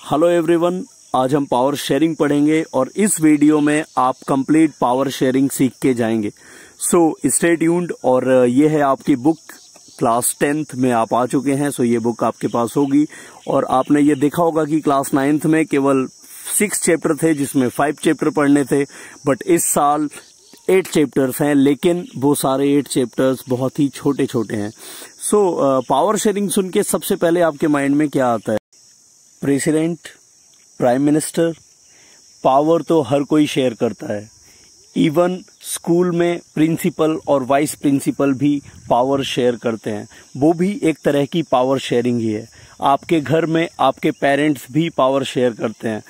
Hello everyone, आज हम power sharing पढ़ेंगे और इस वीडियो में आप कंप्लीट पावर शेयरिंग सीख के जाएंगे। So stay tuned. और ये है आपकी बुक, क्लास 10th में आप आ चुके हैं। सो ये बुक आपके पास होगी और आपने ये देखा होगा कि क्लास 9th में केवल 6 चैप्टर थे जिसमें 5 चैप्टर पढ़ने थे, बट इस साल 8 चैप्टर्स हैं, लेकिन वो सारे 8 चैप्टर्स बहुत ही छोटे छोटे हैं। सो पावर शेयरिंग सुन के सबसे पहले आपके माइंड में क्या आता है? President, prime minister. पावर तो हर कोई शेयर करता है, इवन स्कूल में प्रिंसिपल और वाइस प्रिंसिपल भी पावर शेयर करते हैं। वो भी एक तरह की पावर शेयरिंग ही है। आपके घर में आपके पेरेंट्स भी पावर शेयर करते हैं।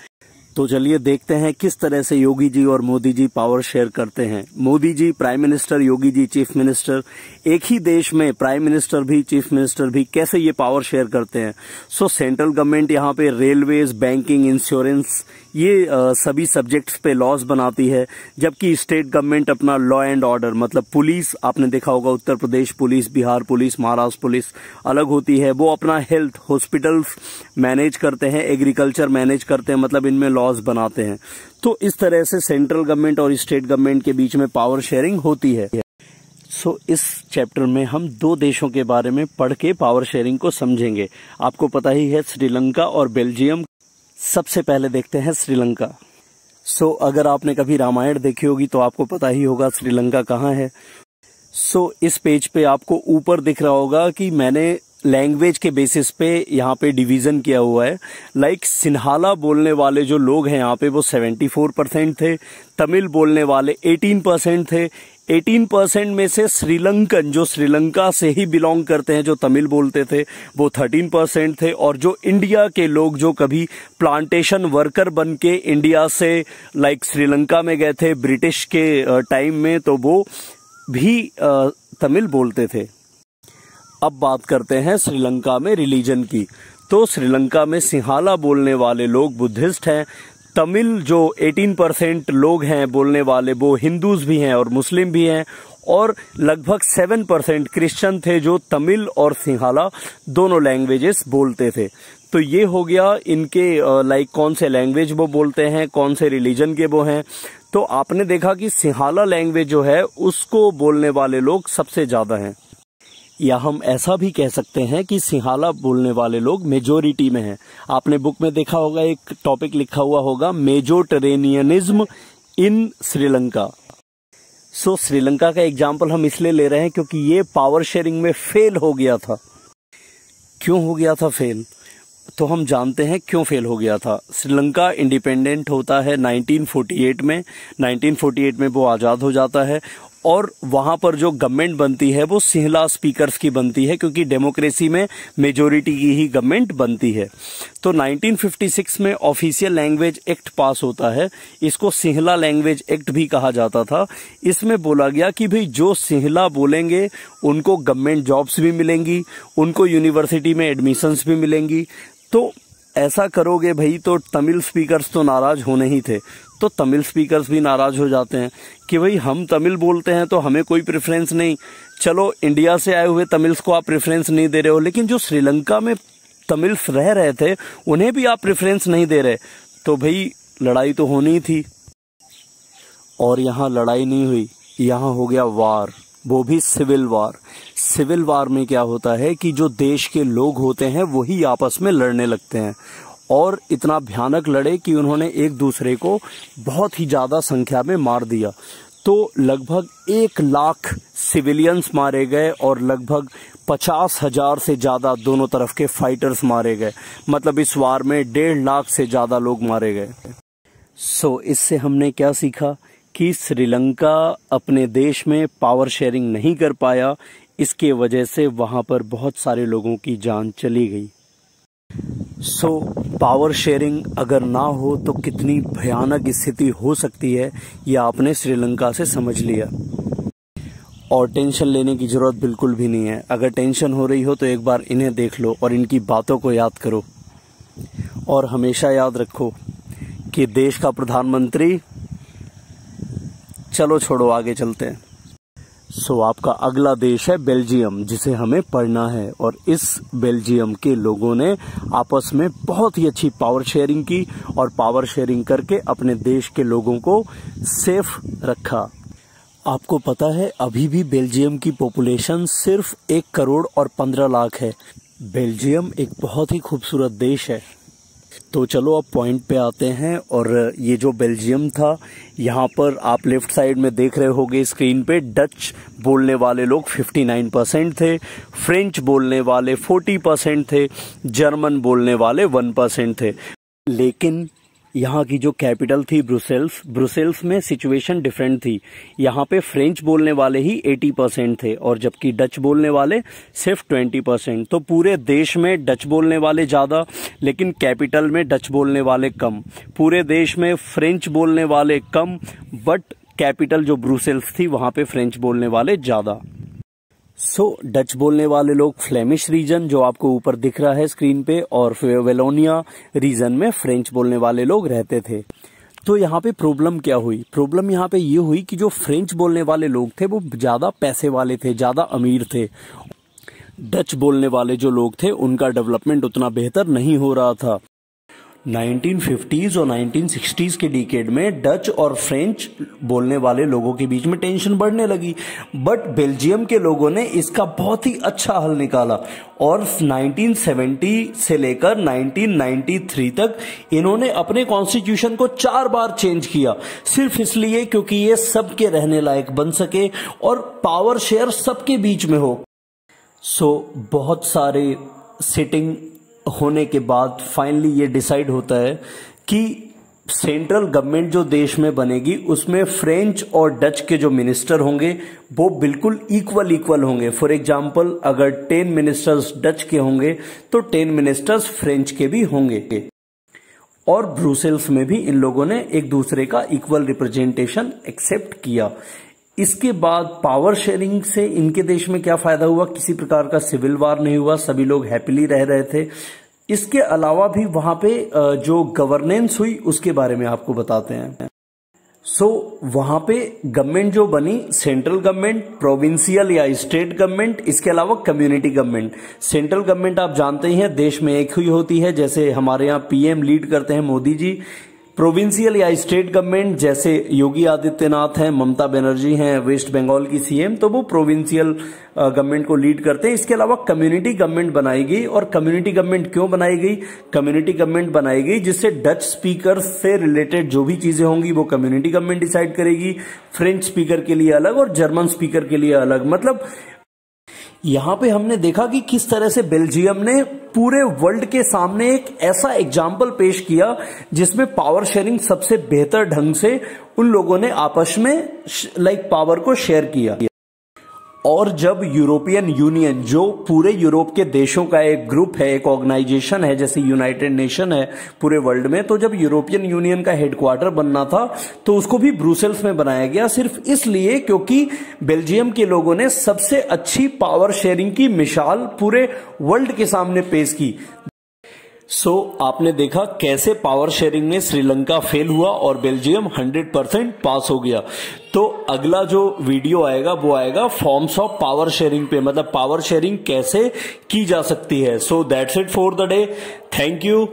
तो चलिए देखते हैं किस तरह से योगी जी और मोदी जी पावर शेयर करते हैं। Modi ji prime minister, Yogi ji chief minister. एक ही देश में प्राइम मिनिस्टर भी चीफ मिनिस्टर भी कैसे ये पावर शेयर करते हैं? सो सेंट्रल गवर्नमेंट यहाँ पे रेलवेज, बैंकिंग, इंश्योरेंस, ये सभी सब्जेक्ट्स पे लॉज बनाती है, जबकि स्टेट गवर्नमेंट अपना लॉ एंड ऑर्डर, मतलब पुलिस, आपने देखा होगा Uttar Pradesh police, Bihar police, Maharashtra police अलग होती है। वो अपना हेल्थ, हॉस्पिटल्स मैनेज करते हैं, एग्रीकल्चर मैनेज करते हैं, मतलब इनमें लॉज बनाते हैं। तो इस तरह से सेंट्रल गवर्नमेंट और स्टेट गवर्नमेंट के बीच में पावर शेयरिंग होती है। सो इस चैप्टर में हम 2 देशों के बारे में पढ़ के पावर शेयरिंग को समझेंगे। आपको पता ही है, श्रीलंका और बेल्जियम। सबसे पहले देखते हैं श्रीलंका। सो अगर आपने कभी रामायण देखी होगी तो आपको पता ही होगा श्रीलंका कहाँ है। सो इस पेज पे आपको ऊपर दिख रहा होगा कि मैंने लैंग्वेज के बेसिस पे यहाँ पे डिवीजन किया हुआ है। लाइक सिन्हाला बोलने वाले जो लोग हैं यहाँ पे वो 74% थे, तमिल बोलने वाले 18% थे। 18% में से श्रीलंकन, जो श्रीलंका से ही बिलोंग करते हैं, जो तमिल बोलते थे, वो 13% थे। और जो इंडिया के लोग जो कभी प्लांटेशन वर्कर बन के इंडिया से लाइक श्रीलंका में गए थे ब्रिटिश के टाइम में, तो वो भी तमिल बोलते थे। अब बात करते हैं श्रीलंका में रिलीजन की। तो श्रीलंका में सिन्हाला बोलने वाले लोग बुद्धिस्ट हैं। तमिल जो 18% लोग हैं बोलने वाले, वो हिंदूज भी हैं और मुस्लिम भी हैं। और लगभग 7% क्रिश्चियन थे जो तमिल और सिन्हाला दोनों लैंग्वेजेस बोलते थे। तो ये हो गया इनके लाइक कौन से लैंग्वेज वो बोलते हैं, कौन से रिलीजन के वो हैं। तो आपने देखा कि सिन्हाला लैंग्वेज जो है उसको बोलने वाले लोग सबसे ज्यादा हैं, या हम ऐसा भी कह सकते हैं कि सिन्हाला बोलने वाले लोग मेजोरिटी में हैं। आपने बुक में देखा होगा, एक टॉपिक लिखा हुआ होगा, मेजोटेरेनियनिज्म इन श्रीलंका। सो श्रीलंका का एग्जाम्पल हम इसलिए ले रहे हैं क्योंकि ये पावर शेयरिंग में फेल हो गया था। क्यों हो गया था फेल? तो हम जानते हैं क्यों फेल हो गया था। श्रीलंका इंडिपेंडेंट होता है 1948 में। 1948 में वो आज़ाद हो जाता है और वहां पर जो गवर्नमेंट बनती है वो सिन्हाला स्पीकर्स की बनती है, क्योंकि डेमोक्रेसी में मेजोरिटी की ही गवर्नमेंट बनती है। तो 1956 में ऑफिशियल लैंग्वेज एक्ट पास होता है। इसको सिन्हाला लैंग्वेज एक्ट भी कहा जाता था। इसमें बोला गया कि भाई जो सिन्हाला बोलेंगे उनको गवर्नमेंट जॉब्स भी मिलेंगी, उनको यूनिवर्सिटी में एडमिशन्स भी मिलेंगी। तो ऐसा करोगे भाई तो तमिल स्पीकर्स तो नाराज होने ही थे। तो तमिल स्पीकर्स भी नाराज हो जाते हैं कि भाई हम तमिल बोलते हैं तो हमें कोई प्रेफरेंस नहीं। चलो इंडिया से आए हुए तमिल्स को आप प्रेफरेंस नहीं दे रहे हो, लेकिन जो श्रीलंका में तमिल्स रह रहे थे उन्हें भी आप प्रेफरेंस नहीं दे रहे। तो भाई लड़ाई तो होनी ही थी। और यहाँ लड़ाई नहीं हुई, यहाँ हो गया वार, वो भी सिविल वार। सिविल वार में क्या होता है कि जो देश के लोग होते हैं वही आपस में लड़ने लगते हैं, और इतना भयानक लड़े कि उन्होंने एक दूसरे को बहुत ही ज्यादा संख्या में मार दिया। तो लगभग 1 लाख सिविलियंस मारे गए और लगभग 50,000 से ज्यादा दोनों तरफ के फाइटर्स मारे गए। मतलब इस वार में 1.5 लाख से ज्यादा लोग मारे गए। सो इससे हमने क्या सीखा कि श्रीलंका अपने देश में पावर शेयरिंग नहीं कर पाया, इसके वजह से वहां पर बहुत सारे लोगों की जान चली गई। सो पावर शेयरिंग अगर ना हो तो कितनी भयानक स्थिति हो सकती है, ये आपने श्रीलंका से समझ लिया। और टेंशन लेने की जरूरत बिल्कुल भी नहीं है। अगर टेंशन हो रही हो तो एक बार इन्हें देख लो और इनकी बातों को याद करो। और हमेशा याद रखो कि देश का प्रधानमंत्री, चलो छोड़ो आगे चलते हैं। आपका अगला देश है बेल्जियम, जिसे हमें पढ़ना है। और इस बेल्जियम के लोगों ने आपस में बहुत ही अच्छी पावर शेयरिंग की और पावर शेयरिंग करके अपने देश के लोगों को सेफ रखा। आपको पता है अभी भी बेल्जियम की पॉपुलेशन सिर्फ 1 करोड़ और 15 लाख है। बेल्जियम एक बहुत ही खूबसूरत देश है। तो चलो अब पॉइंट पे आते हैं। और ये जो बेल्जियम था, यहाँ पर आप लेफ्ट साइड में देख रहे होगे स्क्रीन पे, डच बोलने वाले लोग 59% थे, फ्रेंच बोलने वाले 40% थे, जर्मन बोलने वाले 1% थे। लेकिन यहाँ की जो कैपिटल थी ब्रुसेल्स में सिचुएशन डिफरेंट थी। यहाँ पे फ्रेंच बोलने वाले ही 80% थे और जबकि डच बोलने वाले सिर्फ 20%। तो पूरे देश में डच बोलने वाले ज़्यादा, लेकिन कैपिटल में डच बोलने वाले कम। पूरे देश में फ्रेंच बोलने वाले कम, बट कैपिटल जो ब्रुसेल्स थी वहाँ पे फ्रेंच बोलने वाले ज़्यादा। डच बोलने वाले लोग फ्लेमिश रीजन, जो आपको ऊपर दिख रहा है स्क्रीन पे, और वेलोनिया रीजन में फ्रेंच बोलने वाले लोग रहते थे। तो यहाँ पे प्रॉब्लम क्या हुई? प्रॉब्लम यहाँ पे ये हुई कि जो फ्रेंच बोलने वाले लोग थे वो ज्यादा पैसे वाले थे, ज्यादा अमीर थे। डच बोलने वाले जो लोग थे उनका डेवलपमेंट उतना बेहतर नहीं हो रहा था। 1950s और 1960s के डिकेड में डच और फ्रेंच बोलने वाले लोगों के बीच में टेंशन बढ़ने लगी, बट बेल्जियम के लोगों ने इसका बहुत ही अच्छा हल निकाला और 1970 से लेकर 1993 तक इन्होंने अपने कॉन्स्टिट्यूशन को 4 बार चेंज किया, सिर्फ इसलिए क्योंकि ये सबके रहने लायक बन सके और पावर शेयर सबके बीच में हो। बहुत सारे सिटिंग होने के बाद फाइनली ये डिसाइड होता है कि सेंट्रल गवर्नमेंट जो देश में बनेगी उसमें फ्रेंच और डच के जो मिनिस्टर होंगे वो बिल्कुल इक्वल होंगे। फॉर एग्जांपल अगर 10 मिनिस्टर्स डच के होंगे तो 10 मिनिस्टर्स फ्रेंच के भी होंगे। और ब्रुसेल्स में भी इन लोगों ने एक दूसरे का इक्वल रिप्रेजेंटेशन एक्सेप्ट किया। इसके बाद पावर शेयरिंग से इनके देश में क्या फायदा हुआ? किसी प्रकार का सिविल वार नहीं हुआ, सभी लोग हैप्पीली रह रहे थे। इसके अलावा भी वहां पे जो गवर्नेंस हुई उसके बारे में आपको बताते हैं। वहां पे गवर्नमेंट जो बनी, सेंट्रल गवर्नमेंट, प्रोविंशियल या स्टेट गवर्नमेंट, इसके अलावा कम्युनिटी गवर्नमेंट। सेंट्रल गवर्नमेंट आप जानते ही हैं देश में एक ही होती है, जैसे हमारे यहाँ पीएम लीड करते हैं मोदी जी। प्रोविंशियल या स्टेट गवर्नमेंट जैसे योगी आदित्यनाथ हैं, ममता बनर्जी हैं वेस्ट बंगाल की सीएम, तो वो प्रोविंशियल गवर्नमेंट को लीड करते हैं। इसके अलावा कम्युनिटी गवर्नमेंट बनाई गई। और कम्युनिटी गवर्नमेंट क्यों बनाई गई? कम्युनिटी गवर्नमेंट बनाई गई जिससे डच स्पीकर से रिलेटेड जो भी चीजें होंगी वो कम्युनिटी गवर्नमेंट डिसाइड करेगी। फ्रेंच स्पीकर के लिए अलग और जर्मन स्पीकर के लिए अलग। मतलब यहां पे हमने देखा कि किस तरह से बेल्जियम ने पूरे वर्ल्ड के सामने एक ऐसा एग्जाम्पल पेश किया जिसमें पावर शेयरिंग सबसे बेहतर ढंग से उन लोगों ने आपस में पावर को शेयर किया। और जब यूरोपियन यूनियन, जो पूरे यूरोप के देशों का एक ग्रुप है, एक ऑर्गेनाइजेशन है, जैसे यूनाइटेड नेशन है पूरे वर्ल्ड में, तो जब यूरोपियन यूनियन का हेडक्वार्टर बनना था तो उसको भी ब्रुसेल्स में बनाया गया, सिर्फ इसलिए क्योंकि बेल्जियम के लोगों ने सबसे अच्छी पावर शेयरिंग की मिसाल पूरे वर्ल्ड के सामने पेश की। आपने देखा कैसे पावर शेयरिंग में श्रीलंका फेल हुआ और बेल्जियम 100% पास हो गया। तो अगला जो वीडियो आएगा वो आएगा फॉर्म्स ऑफ पावर शेयरिंग पे, मतलब पावर शेयरिंग कैसे की जा सकती है। That's it for the day. Thank you.